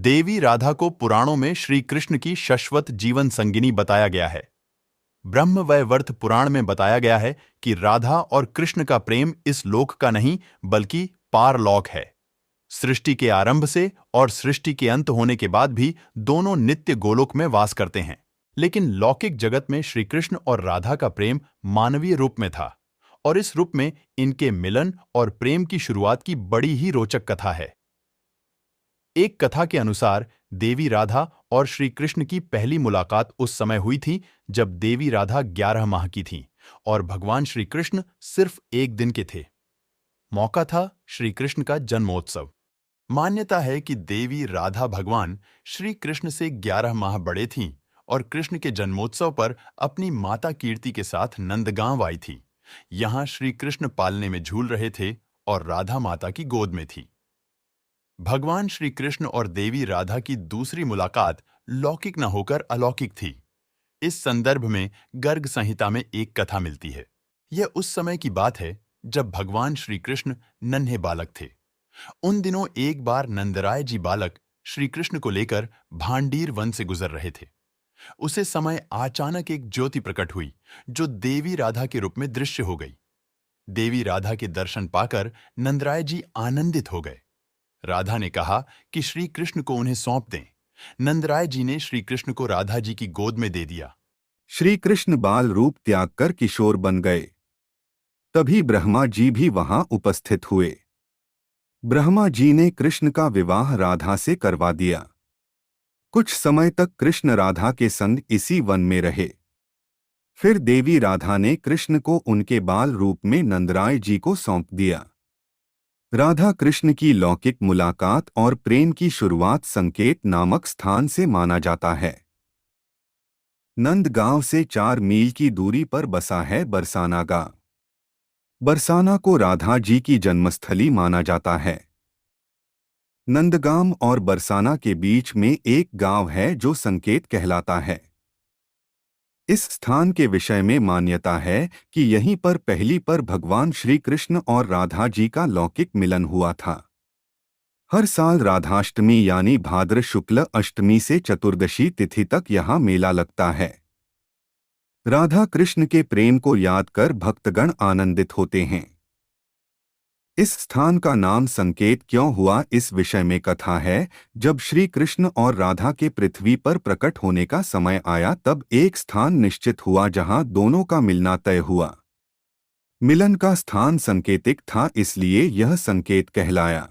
देवी राधा को पुराणों में श्री कृष्ण की शाश्वत जीवन संगिनी बताया गया है। ब्रह्मवैवर्त पुराण में बताया गया है कि राधा और कृष्ण का प्रेम इस लोक का नहीं बल्कि पारलौक है। सृष्टि के आरंभ से और सृष्टि के अंत होने के बाद भी दोनों नित्य गोलोक में वास करते हैं। लेकिन लौकिक जगत में श्री कृष्ण और राधा का प्रेम मानवीय रूप में था, और इस रूप में इनके मिलन और प्रेम की शुरुआत की बड़ी ही रोचक कथा है। एक कथा के अनुसार देवी राधा और श्री कृष्ण की पहली मुलाकात उस समय हुई थी जब देवी राधा 11 माह की थीं और भगवान श्री कृष्ण सिर्फ 1 दिन के थे। मौका था श्री कृष्ण का जन्मोत्सव। मान्यता है कि देवी राधा भगवान श्री कृष्ण से 11 माह बड़े थीं और कृष्ण के जन्मोत्सव पर अपनी माता कीर्ति के साथ नंदगांव आई थी। यहाँ श्री कृष्ण पालने में झूल रहे थे और राधा माता की गोद में थी। भगवान श्री कृष्ण और देवी राधा की दूसरी मुलाकात लौकिक न होकर अलौकिक थी। इस संदर्भ में गर्ग संहिता में एक कथा मिलती है। यह उस समय की बात है जब भगवान श्री कृष्ण नन्हे बालक थे। उन दिनों एक बार नंदराय जी बालक श्री कृष्ण को लेकर भांडीर वन से गुजर रहे थे। उसे समय अचानक एक ज्योति प्रकट हुई जो देवी राधा के रूप में दृश्य हो गई। देवी राधा के दर्शन पाकर नंदराय जी आनंदित हो गए। राधा ने कहा कि श्री कृष्ण को उन्हें सौंप दें। नंदराय जी ने श्री कृष्ण को राधा जी की गोद में दे दिया। श्री कृष्ण बाल रूप त्याग कर किशोर बन गए। तभी ब्रह्मा जी भी वहां उपस्थित हुए। ब्रह्मा जी ने कृष्ण का विवाह राधा से करवा दिया। कुछ समय तक कृष्ण राधा के संग इसी वन में रहे। फिर देवी राधा ने कृष्ण को उनके बाल रूप में नंदराय जी को सौंप दिया। राधा कृष्ण की लौकिक मुलाकात और प्रेम की शुरुआत संकेत नामक स्थान से माना जाता है। नंदगांव से 4 मील की दूरी पर बसा है बरसाना गांव। बरसाना को राधा जी की जन्मस्थली माना जाता है। नंदगांव और बरसाना के बीच में एक गांव है जो संकेत कहलाता है। इस स्थान के विषय में मान्यता है कि यहीं पर पहली पर भगवान श्री कृष्ण और राधा जी का लौकिक मिलन हुआ था। हर साल राधाष्टमी यानी भाद्र शुक्ल अष्टमी से चतुर्दशी तिथि तक यहाँ मेला लगता है। राधा कृष्ण के प्रेम को याद कर भक्तगण आनंदित होते हैं। इस स्थान का नाम संकेत क्यों हुआ, इस विषय में कथा है। जब श्री कृष्ण और राधा के पृथ्वी पर प्रकट होने का समय आया तब एक स्थान निश्चित हुआ जहां दोनों का मिलना तय हुआ। मिलन का स्थान संकेतिक था, इसलिए यह संकेत कहलाया।